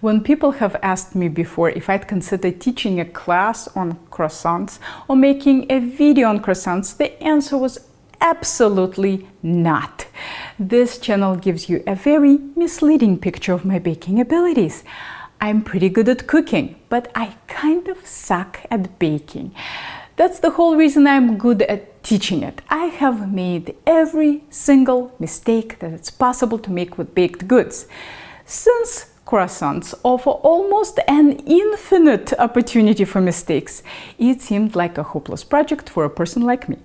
When people have asked me before if I'd consider teaching a class on croissants or making a video on croissants, the answer was absolutely not. This channel gives you a very misleading picture of my baking abilities. I'm pretty good at cooking, but I kind of suck at baking. That's the whole reason I'm good at teaching it. I have made every single mistake that it's possible to make with baked goods. Since croissants offer almost an infinite opportunity for mistakes, it seemed like a hopeless project for a person like me.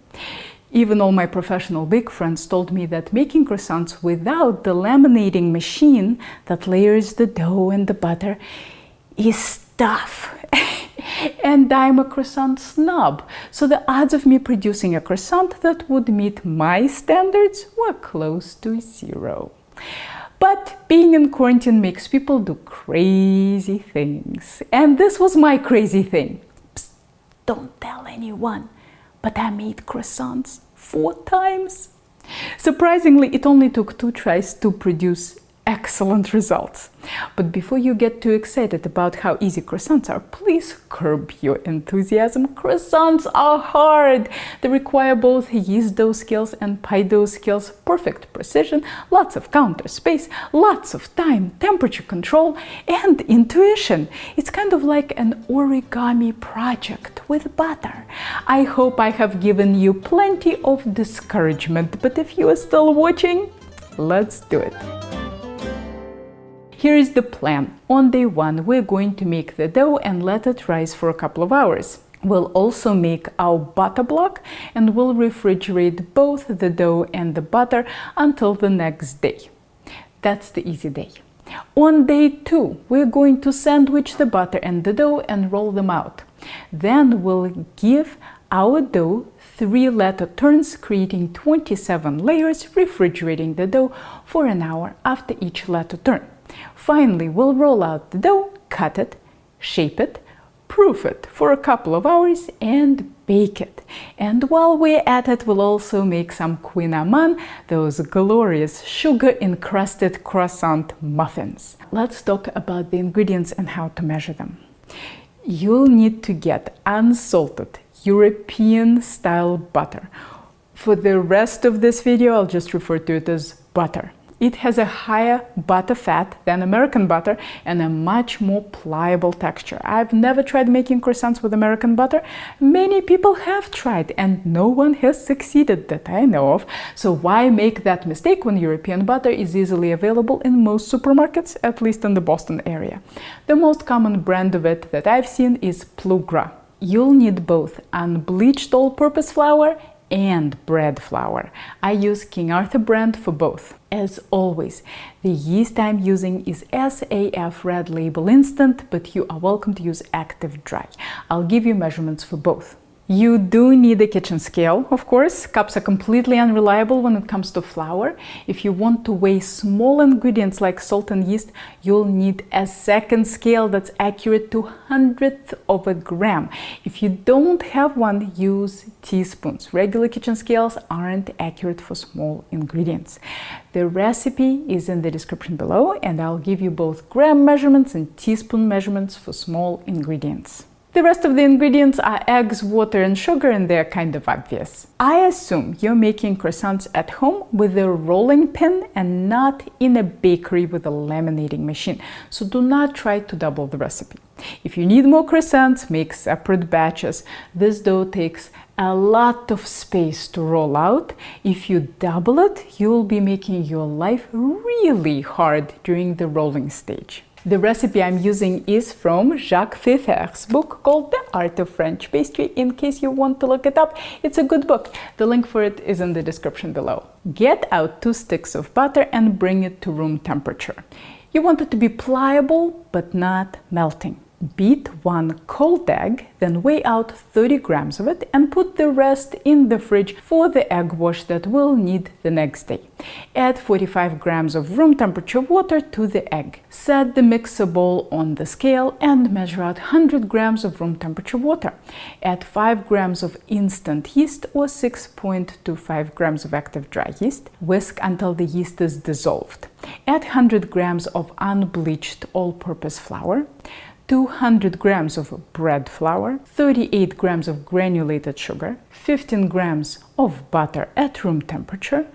Even all my professional bake friends told me that making croissants without the laminating machine that layers the dough and the butter is tough. And I'm a croissant snob, so the odds of me producing a croissant that would meet my standards were close to zero. But being in quarantine makes people do crazy things. And this was my crazy thing. Psst, don't tell anyone. But I made croissants 4 times. Surprisingly, it only took 2 tries to produce excellent results. But before you get too excited about how easy croissants are, please curb your enthusiasm. Croissants are hard. They require both yeast dough skills and pie dough skills, perfect precision, lots of counter space, lots of time, temperature control, and intuition. It's kind of like an origami project with butter. I hope I have given you plenty of discouragement, but if you are still watching, let's do it. Here is the plan. On day 1, we're going to make the dough and let it rise for a couple of hours. We'll also make our butter block and we'll refrigerate both the dough and the butter until the next day. That's the easy day. On day 2, we're going to sandwich the butter and the dough and roll them out. Then we'll give our dough 3 letter turns, creating 27 layers, refrigerating the dough for an hour after each letter turn. Finally, we'll roll out the dough, cut it, shape it, proof it for a couple of hours and bake it. And while we're at it, we'll also make some kouign-amann, those glorious sugar-encrusted croissant muffins. Let's talk about the ingredients and how to measure them. You'll need to get unsalted European-style butter. For the rest of this video, I'll just refer to it as butter. It has a higher butter fat than American butter and a much more pliable texture. I've never tried making croissants with American butter. Many people have tried and no one has succeeded that I know of. So why make that mistake when European butter is easily available in most supermarkets, at least in the Boston area? The most common brand of it that I've seen is Plugra. You'll need both unbleached all-purpose flour and bread flour. I use King Arthur brand for both. As always, the yeast I'm using is SAF Red Label Instant, but you are welcome to use Active Dry. I'll give you measurements for both. You do need a kitchen scale, of course. Cups are completely unreliable when it comes to flour. If you want to weigh small ingredients like salt and yeast, you'll need a second scale that's accurate to 100th of a gram. If you don't have one, use teaspoons. Regular kitchen scales aren't accurate for small ingredients. The recipe is in the description below, and I'll give you both gram measurements and teaspoon measurements for small ingredients. The rest of the ingredients are eggs, water, and sugar, and they're kind of obvious. I assume you're making croissants at home with a rolling pin and not in a bakery with a laminating machine, so do not try to double the recipe. If you need more croissants, make separate batches. This dough takes a lot of space to roll out. If you double it, you'll be making your life really hard during the rolling stage. The recipe I'm using is from Jacques Pfeffer's book called The Art of French Pastry. In case you want to look it up, it's a good book. The link for it is in the description below. Get out 2 sticks of butter and bring it to room temperature. You want it to be pliable but not melting. Beat 1 cold egg, then weigh out 30 grams of it and put the rest in the fridge for the egg wash that we'll need the next day. Add 45 grams of room temperature water to the egg. Set the mixer bowl on the scale and measure out 100 grams of room temperature water. Add 5 grams of instant yeast or 6.25 grams of active dry yeast. Whisk until the yeast is dissolved. Add 100 grams of unbleached all-purpose flour, 200 grams of bread flour, 38 grams of granulated sugar, 15 grams of butter at room temperature,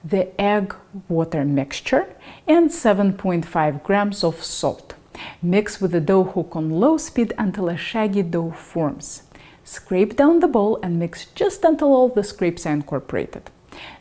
the egg-water mixture, and 7.5 grams of salt. Mix with the dough hook on low speed until a shaggy dough forms. Scrape down the bowl and mix just until all the scrapes are incorporated.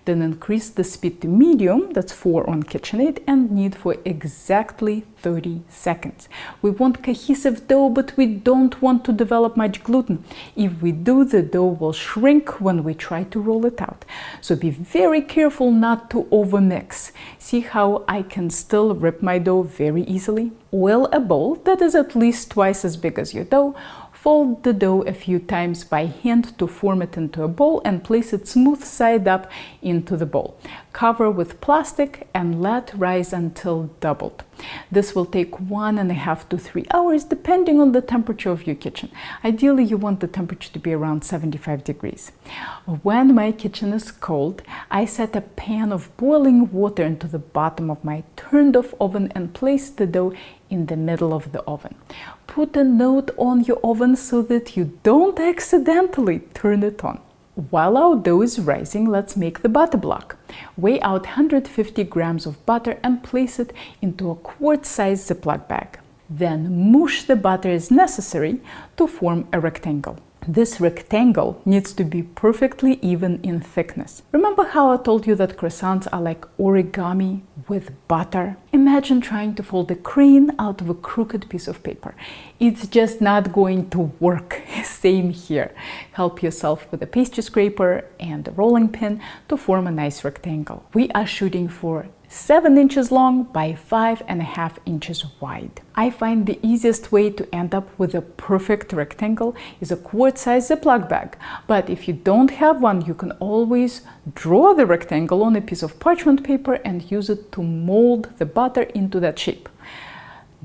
Then increase the speed to medium, that's 4 on KitchenAid, and knead for exactly 30 seconds. We want cohesive dough, but we don't want to develop much gluten. If we do, the dough will shrink when we try to roll it out. So be very careful not to overmix. See how I can still rip my dough very easily? Oil a bowl that is at least twice as big as your dough. Fold the dough a few times by hand to form it into a ball and place it smooth side up into the bowl. Cover with plastic and let rise until doubled. This will take 1.5 to 3 hours depending on the temperature of your kitchen. Ideally, you want the temperature to be around 75 degrees. When my kitchen is cold, I set a pan of boiling water into the bottom of my turned-off oven and place the dough in the middle of the oven. Put a note on your oven so that you don't accidentally turn it on. While our dough is rising, let's make the butter block. Weigh out 150 grams of butter and place it into a quart-sized Ziploc bag. Then mush the butter as necessary to form a rectangle. This rectangle needs to be perfectly even in thickness. Remember how I told you that croissants are like origami with butter? Imagine trying to fold a crane out of a crooked piece of paper. It's just not going to work. Same here. Help yourself with a pastry scraper and a rolling pin to form a nice rectangle. We are shooting for 7 inches long by 5.5 inches wide. I find the easiest way to end up with a perfect rectangle is a quart-sized Ziploc bag. But if you don't have one, you can always draw the rectangle on a piece of parchment paper and use it to mold the butter into that shape.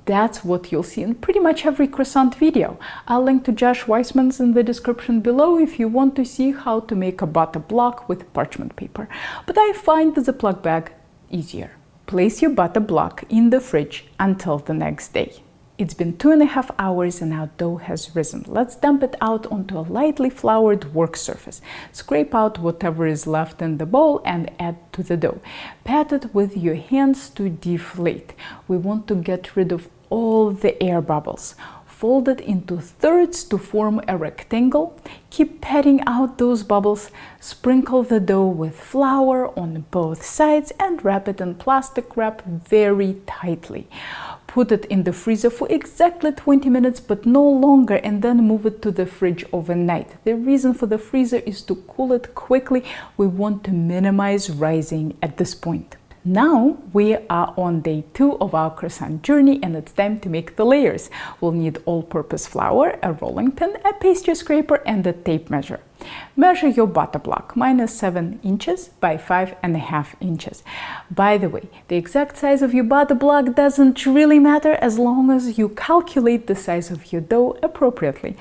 That's what you'll see in pretty much every croissant video. I'll link to Josh Weissman's in the description below if you want to see how to make a butter block with parchment paper. But I find the Ziploc bag easier. Place your butter block in the fridge until the next day. It's been 2.5 hours and our dough has risen. Let's dump it out onto a lightly floured work surface. Scrape out whatever is left in the bowl and add to the dough. Pat it with your hands to deflate. We want to get rid of all the air bubbles. Fold it into thirds to form a rectangle. Keep patting out those bubbles. Sprinkle the dough with flour on both sides and wrap it in plastic wrap very tightly. Put it in the freezer for exactly 20 minutes, but no longer, and then move it to the fridge overnight. The reason for the freezer is to cool it quickly. We want to minimize rising at this point. Now we are on day 2 of our croissant journey and it's time to make the layers. We'll need all-purpose flour, a rolling pin, a pastry scraper and a tape measure. Measure your butter block, -7 inches by 5.5 inches. By the way, the exact size of your butter block doesn't really matter as long as you calculate the size of your dough appropriately.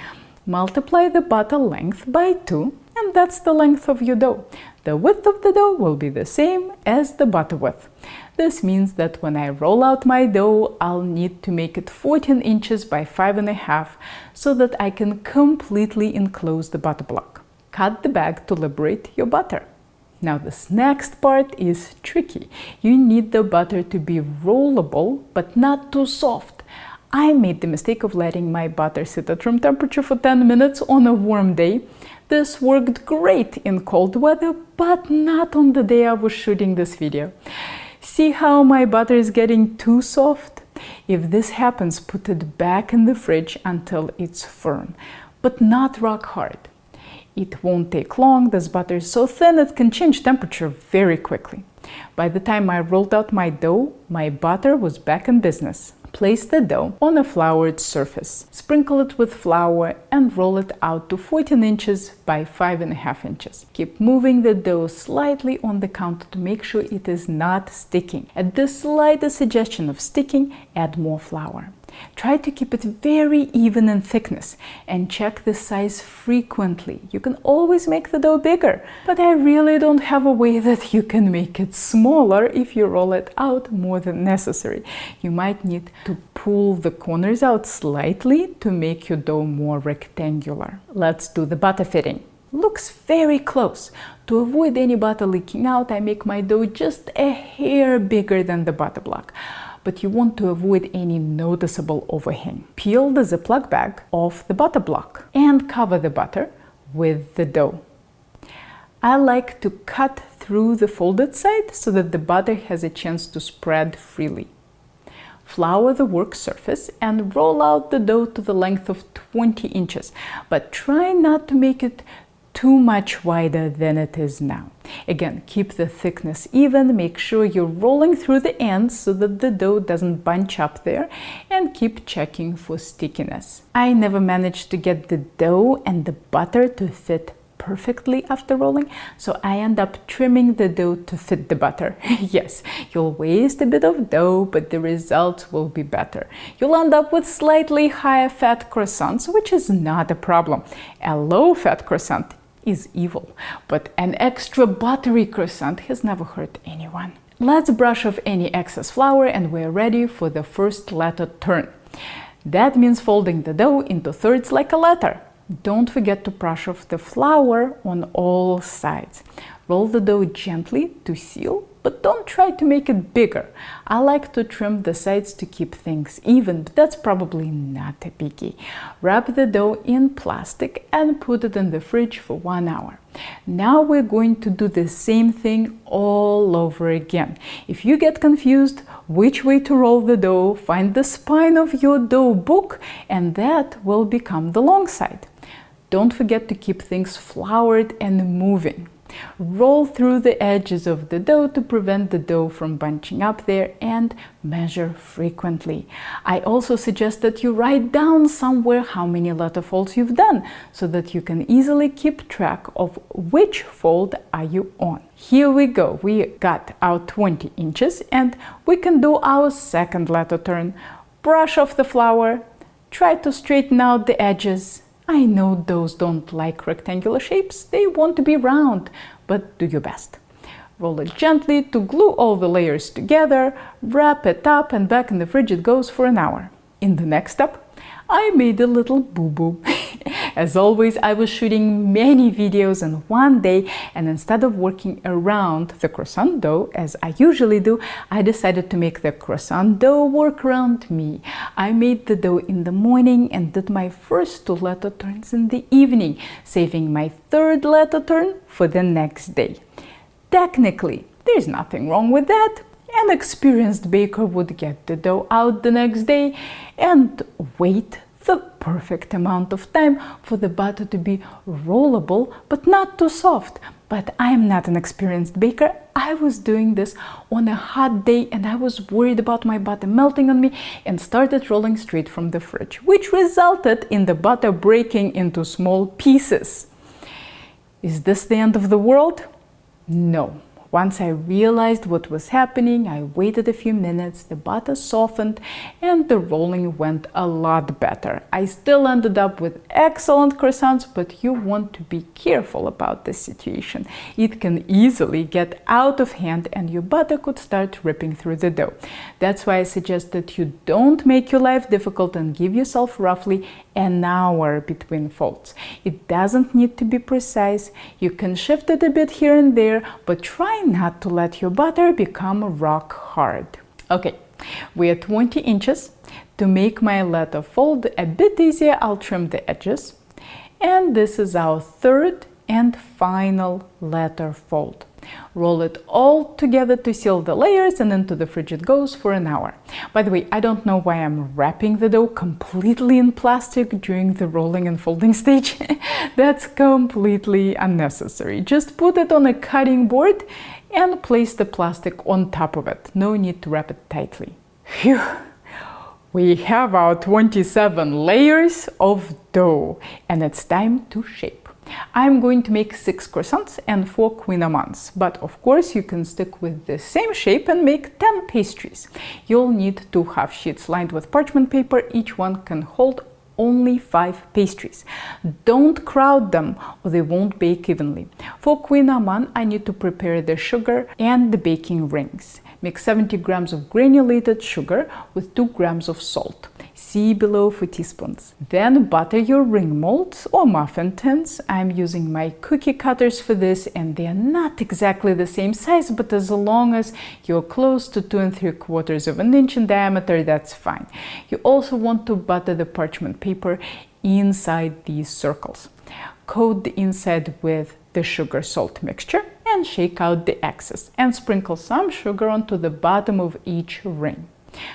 Multiply the butter length by 2 and that's the length of your dough. The width of the dough will be the same as the butter width. This means that when I roll out my dough, I'll need to make it 14 inches by 5.5 so that I can completely enclose the butter block. Cut the bag to liberate your butter. Now this next part is tricky. You need the butter to be rollable but not too soft. I made the mistake of letting my butter sit at room temperature for 10 minutes on a warm day. This worked great in cold weather, but not on the day I was shooting this video. See how my butter is getting too soft? If this happens, put it back in the fridge until it's firm, but not rock hard. It won't take long. This butter is so thin it can change temperature very quickly. By the time I rolled out my dough, my butter was back in business. Place the dough on a floured surface. Sprinkle it with flour and roll it out to 14 inches by 5.5 inches. Keep moving the dough slightly on the counter to make sure it is not sticking. At the slightest suggestion of sticking, add more flour. Try to keep it very even in thickness and check the size frequently. You can always make the dough bigger, but I really don't have a way that you can make it smaller if you roll it out more than necessary. You might need to pull the corners out slightly to make your dough more rectangular. Let's do the butter fitting. Looks very close. To avoid any butter leaking out, I make my dough just a hair bigger than the butter block. But you want to avoid any noticeable overhang. Peel the Ziploc bag off the butter block and cover the butter with the dough. I like to cut through the folded side so that the butter has a chance to spread freely. Flour the work surface and roll out the dough to the length of 20 inches, but try not to make it too much wider than it is now. Again, keep the thickness even, make sure you're rolling through the ends so that the dough doesn't bunch up there, and keep checking for stickiness. I never managed to get the dough and the butter to fit perfectly after rolling, so I end up trimming the dough to fit the butter. Yes, you'll waste a bit of dough, but the results will be better. You'll end up with slightly higher fat croissants, which is not a problem. A low-fat croissant is evil, but an extra buttery croissant has never hurt anyone. Let's brush off any excess flour and we're ready for the first letter turn. That means folding the dough into thirds like a letter. Don't forget to brush off the flour on all sides. Roll the dough gently to seal, but don't try to make it bigger. I like to trim the sides to keep things even, but that's probably not a biggie. Wrap the dough in plastic and put it in the fridge for 1 hour. Now we're going to do the same thing all over again. If you get confused which way to roll the dough, find the spine of your dough book and that will become the long side. Don't forget to keep things floured and moving. Roll through the edges of the dough to prevent the dough from bunching up there and measure frequently. I also suggest that you write down somewhere how many letter folds you've done so that you can easily keep track of which fold are you on. Here we go. We got our 20 inches and we can do our second letter turn. Brush off the flour. Try to straighten out the edges. I know doughs don't like rectangular shapes, they want to be round, but do your best. Roll it gently to glue all the layers together, wrap it up and back in the fridge it goes for 1 hour. In the next step, I made a little boo-boo. As always, I was shooting many videos in one day, and instead of working around the croissant dough, as I usually do, I decided to make the croissant dough work around me. I made the dough in the morning and did my first 2 letter turns in the evening, saving my 3rd letter turn for the next day. Technically, there's nothing wrong with that. An experienced baker would get the dough out the next day and wait the perfect amount of time for the butter to be rollable but not too soft. But I'm not an experienced baker. I was doing this on a hot day and I was worried about my butter melting on me and started rolling straight from the fridge, which resulted in the butter breaking into small pieces. Is this the end of the world? No. Once I realized what was happening, I waited a few minutes, the butter softened, and the rolling went a lot better. I still ended up with excellent croissants, but you want to be careful about this situation. It can easily get out of hand and your butter could start ripping through the dough. That's why I suggest that you don't make your life difficult and give yourself roughly an hour between folds. It doesn't need to be precise. You can shift it a bit here and there, but try not to let your butter become rock hard. Okay, we're 20 inches. To make my letter fold a bit easier, I'll trim the edges. And this is our 3rd and final letter fold. Roll it all together to seal the layers and into the fridge it goes for an hour. By the way, I don't know why I'm wrapping the dough completely in plastic during the rolling and folding stage. That's completely unnecessary. Just put it on a cutting board and place the plastic on top of it. No need to wrap it tightly. Phew! We have our 27 layers of dough and it's time to shape. I'm going to make 6 croissants and 4 queen amans, but of course you can stick with the same shape and make 10 pastries. You'll need 2 half sheets lined with parchment paper. Each one can hold only 5 pastries. Don't crowd them or they won't bake evenly. For queen amande, I need to prepare the sugar and the baking rings. Mix 70 grams of granulated sugar with 2 grams of salt. See below for teaspoons. Then butter your ring molds or muffin tins. I'm using my cookie cutters for this, and they are not exactly the same size, but as long as you're close to 2 3/4 of an inch in diameter, that's fine. You also want to butter the parchment paper inside these circles. Coat the inside with the sugar-salt mixture and shake out the excess, and sprinkle some sugar onto the bottom of each ring.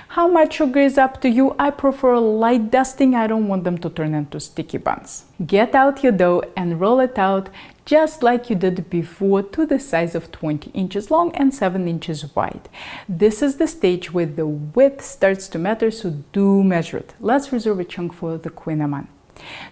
How much sugar is up to you. I prefer light dusting. I don't want them to turn into sticky buns. Get out your dough and roll it out just like you did before to the size of 20 inches long and 7 inches wide. This is the stage where the width starts to matter, so do measure it. Let's reserve a chunk for the queen amande.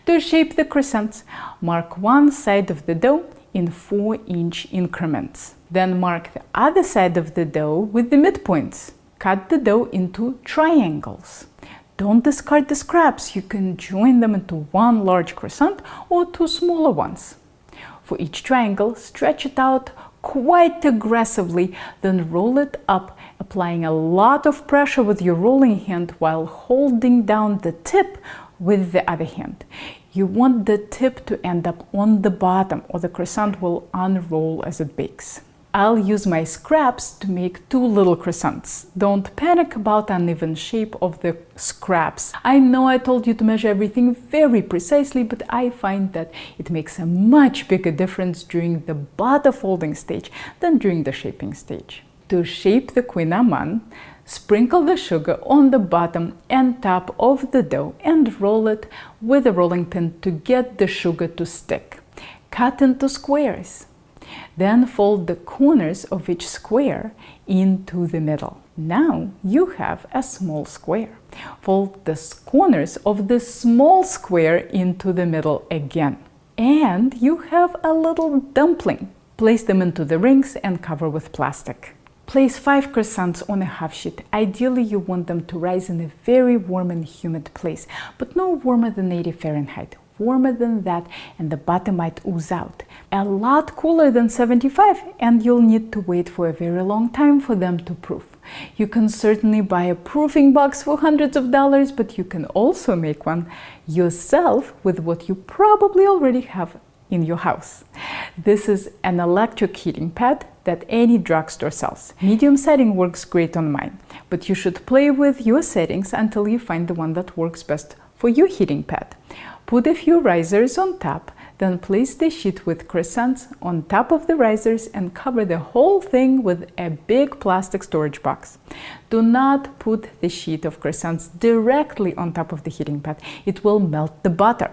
To shape the croissants, mark one side of the dough in 4-inch increments. Then mark the other side of the dough with the midpoints. Cut the dough into triangles. Don't discard the scraps. You can join them into one large croissant or 2 smaller ones. For each triangle, stretch it out quite aggressively, then roll it up, applying a lot of pressure with your rolling hand while holding down the tip with the other hand. You want the tip to end up on the bottom, or the croissant will unroll as it bakes. I'll use my scraps to make 2 little croissants. Don't panic about uneven shape of the scraps. I know I told you to measure everything very precisely, but I find that it makes a much bigger difference during the butter folding stage than during the shaping stage. To shape the queen amande, sprinkle the sugar on the bottom and top of the dough and roll it with a rolling pin to get the sugar to stick. Cut into squares. Then fold the corners of each square into the middle. Now you have a small square. Fold the corners of the small square into the middle again. And you have a little dumpling. Place them into the rings and cover with plastic. Place 5 croissants on a half sheet. Ideally, you want them to rise in a very warm and humid place, but no warmer than 80 Fahrenheit. Warmer than that and the butter might ooze out. A lot cooler than 75, and you'll need to wait for a very long time for them to proof. You can certainly buy a proofing box for hundreds of dollars, but you can also make one yourself with what you probably already have in your house. This is an electric heating pad that any drugstore sells. Medium setting works great on mine, but you should play with your settings until you find the one that works best for your heating pad. Put a few risers on top, then place the sheet with croissants on top of the risers and cover the whole thing with a big plastic storage box. Do not put the sheet of croissants directly on top of the heating pad. It will melt the butter.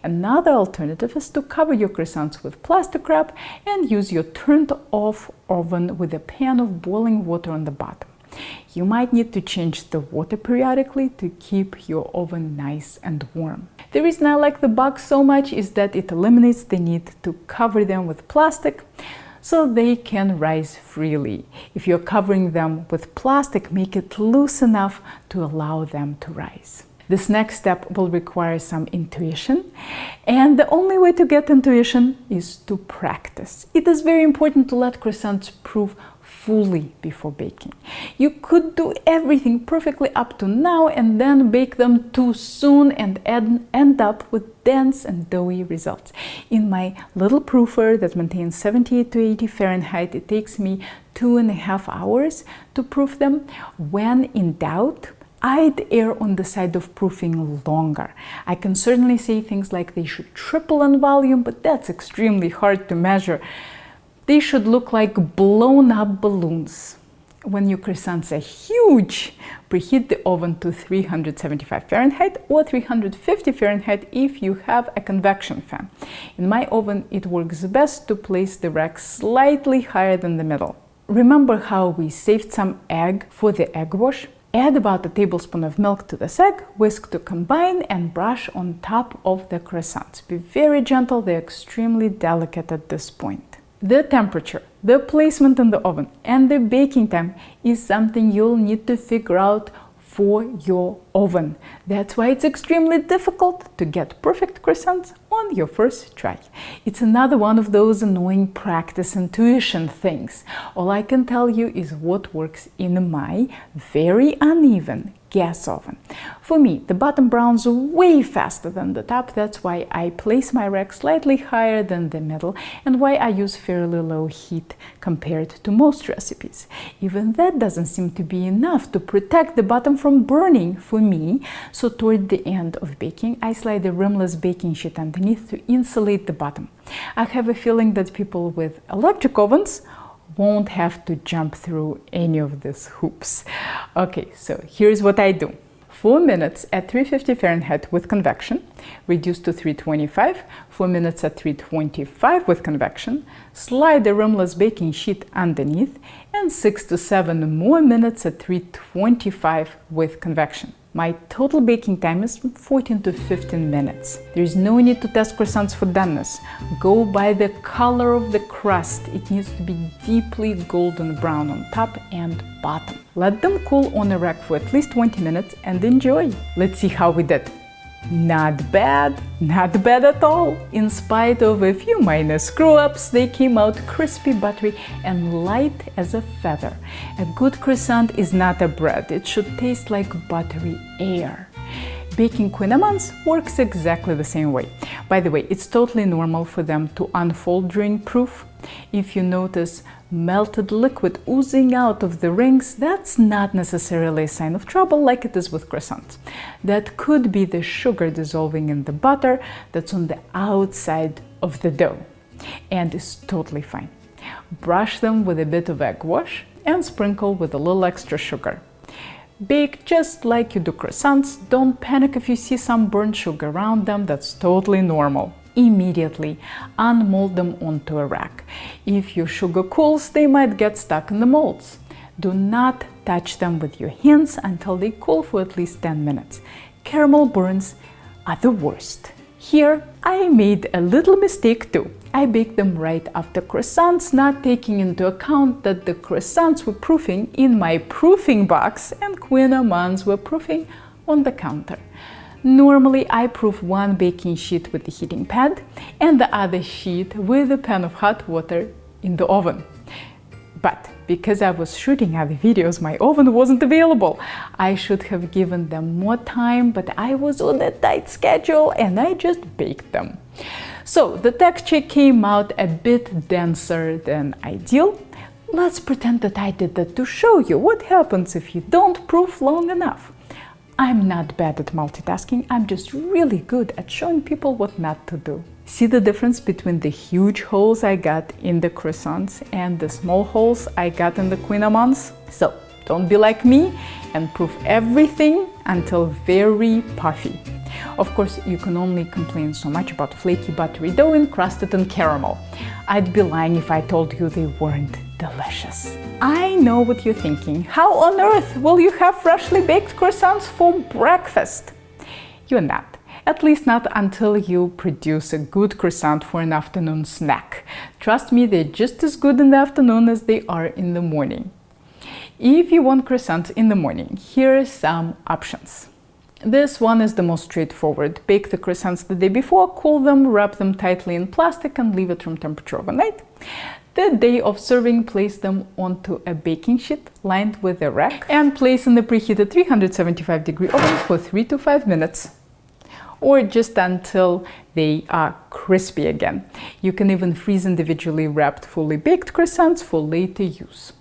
Another alternative is to cover your croissants with plastic wrap and use your turned off oven with a pan of boiling water on the bottom. You might need to change the water periodically to keep your oven nice and warm. The reason I like the box so much is that it eliminates the need to cover them with plastic so they can rise freely. If you're covering them with plastic, make it loose enough to allow them to rise. This next step will require some intuition, and the only way to get intuition is to practice. It is very important to let croissants proof fully before baking. You could do everything perfectly up to now and then bake them too soon and end up with dense and doughy results. In my little proofer that maintains 78 to 80 Fahrenheit, it takes me 2.5 hours to proof them. When in doubt, I'd err on the side of proofing longer. I can certainly say things like they should triple in volume, but that's extremely hard to measure. They should look like blown up balloons. When your croissants are huge, preheat the oven to 375 Fahrenheit or 350 Fahrenheit if you have a convection fan. In my oven, it works best to place the rack slightly higher than the middle. Remember how we saved some egg for the egg wash? Add about a tablespoon of milk to the egg, whisk to combine, and brush on top of the croissants. Be very gentle, they're extremely delicate at this point. The temperature, the placement in the oven, and the baking time is something you'll need to figure out for your oven. That's why it's extremely difficult to get perfect croissants on your first try. It's another one of those annoying practice intuition things. All I can tell you is what works in my very uneven gas oven. For me, the bottom browns way faster than the top. That's why I place my rack slightly higher than the middle and why I use fairly low heat compared to most recipes. Even that doesn't seem to be enough to protect the bottom from burning for me, so toward the end of baking, I slide a rimless baking sheet underneath to insulate the bottom. I have a feeling that people with electric ovens won't have to jump through any of these hoops. Okay, so here's what I do. 4 minutes at 350 Fahrenheit with convection, reduce to 325, 4 minutes at 325 with convection, slide the rimless baking sheet underneath, and 6 to 7 more minutes at 325 with convection. My total baking time is 14 to 15 minutes. There is no need to test croissants for doneness. Go by the color of the crust. It needs to be deeply golden brown on top and bottom. Let them cool on a rack for at least 20 minutes and enjoy. Let's see how we did. Not bad at all. In spite of a few minor screw-ups, they came out crispy, buttery, and light as a feather. A good croissant is not a bread. It should taste like buttery air. Baking Queen Amans works exactly the same way. By the way, it's totally normal for them to unfold during proof. If you notice melted liquid oozing out of the rings, that's not necessarily a sign of trouble like it is with croissants. That could be the sugar dissolving in the butter that's on the outside of the dough, and is totally fine. Brush them with a bit of egg wash and sprinkle with a little extra sugar. Bake just like you do croissants. Don't panic if you see some burnt sugar around them, that's totally normal. Immediately unmold them onto a rack. If your sugar cools, they might get stuck in the molds. Do not touch them with your hands until they cool for at least 10 minutes. Caramel burns are the worst. Here, I made a little mistake too. I baked them right after croissants, not taking into account that the croissants were proofing in my proofing box and Queen Amans were proofing on the counter. Normally, I proof one baking sheet with the heating pad and the other sheet with a pan of hot water in the oven. But because I was shooting other videos, my oven wasn't available. I should have given them more time, but I was on a tight schedule and I just baked them. So the texture came out a bit denser than ideal. Let's pretend that I did that to show you what happens if you don't proof long enough. I'm not bad at multitasking, I'm just really good at showing people what not to do. See the difference between the huge holes I got in the croissants and the small holes I got in the Queen Amans? So don't be like me and proof everything until very puffy. Of course, you can only complain so much about flaky buttery dough encrusted in caramel. I'd be lying if I told you they weren't delicious. I know what you're thinking. How on earth will you have freshly baked croissants for breakfast? You're not. At least not until you produce a good croissant for an afternoon snack. Trust me, they're just as good in the afternoon as they are in the morning. If you want croissants in the morning, here are some options. This one is the most straightforward. Bake the croissants the day before, cool them, wrap them tightly in plastic and leave at room temperature overnight. The day of serving, place them onto a baking sheet lined with a rack and place in the preheated 375-degree oven for 3 to 5 minutes. Or just until they are crispy again. You can even freeze individually wrapped fully baked croissants for later use.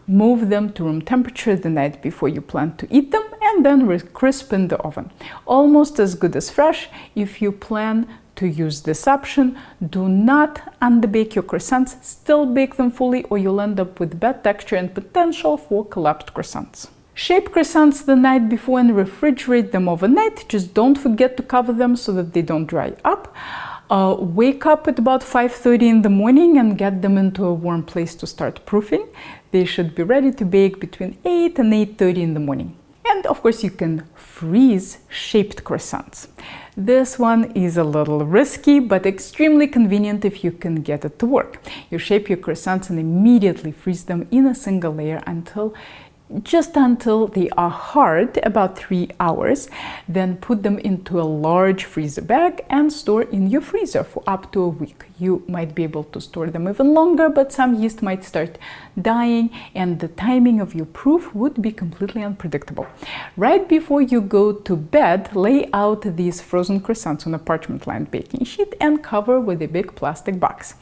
Move them to room temperature the night before you plan to eat them and then crisp in the oven. Almost as good as fresh. If you plan to use this option, do not underbake your croissants, still bake them fully or you'll end up with bad texture and potential for collapsed croissants. Shape croissants the night before and refrigerate them overnight. Just don't forget to cover them so that they don't dry up. Wake up at about 5:30 in the morning and get them into a warm place to start proofing. They should be ready to bake between 8 and 8:30 in the morning. And of course, you can freeze shaped croissants. This one is a little risky, but extremely convenient if you can get it to work. You shape your croissants and immediately freeze them in a single layer just until they are hard, about 3 hours. Then put them into a large freezer bag and store in your freezer for up to a week. You might be able to store them even longer, but some yeast might start dying and the timing of your proof would be completely unpredictable. Right before you go to bed, lay out these frozen croissants on a parchment-lined baking sheet and cover with a big plastic box.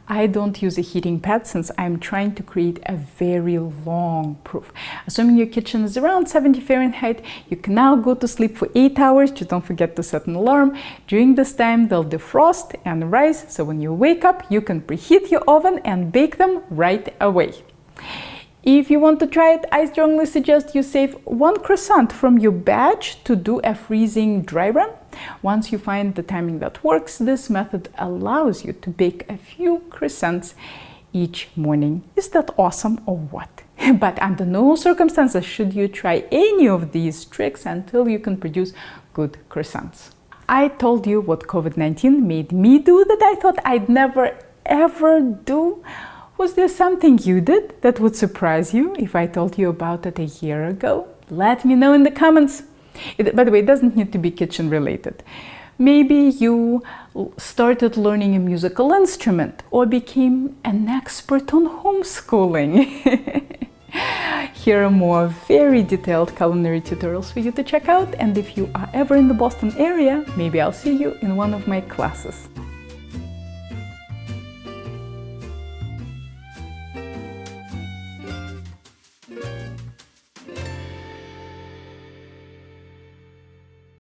I don't use a heating pad since I'm trying to create a very long proof. Assuming your kitchen is around 70 Fahrenheit, you can now go to sleep for 8 hours. Just don't forget to set an alarm. During this time, they'll defrost and rise, so when you wake up, you can preheat your oven and bake them right away. If you want to try it, I strongly suggest you save 1 croissant from your batch to do a freezing dry run. Once you find the timing that works, this method allows you to bake a few croissants each morning. Is that awesome or what? But under no circumstances should you try any of these tricks until you can produce good croissants. I told you what COVID-19 made me do that I thought I'd never ever do. Was there something you did that would surprise you if I told you about it a year ago? Let me know in the comments. By the way, it doesn't need to be kitchen related. Maybe you started learning a musical instrument or became an expert on homeschooling. Here are more very detailed culinary tutorials for you to check out, and if you are ever in the Boston area, maybe I'll see you in one of my classes.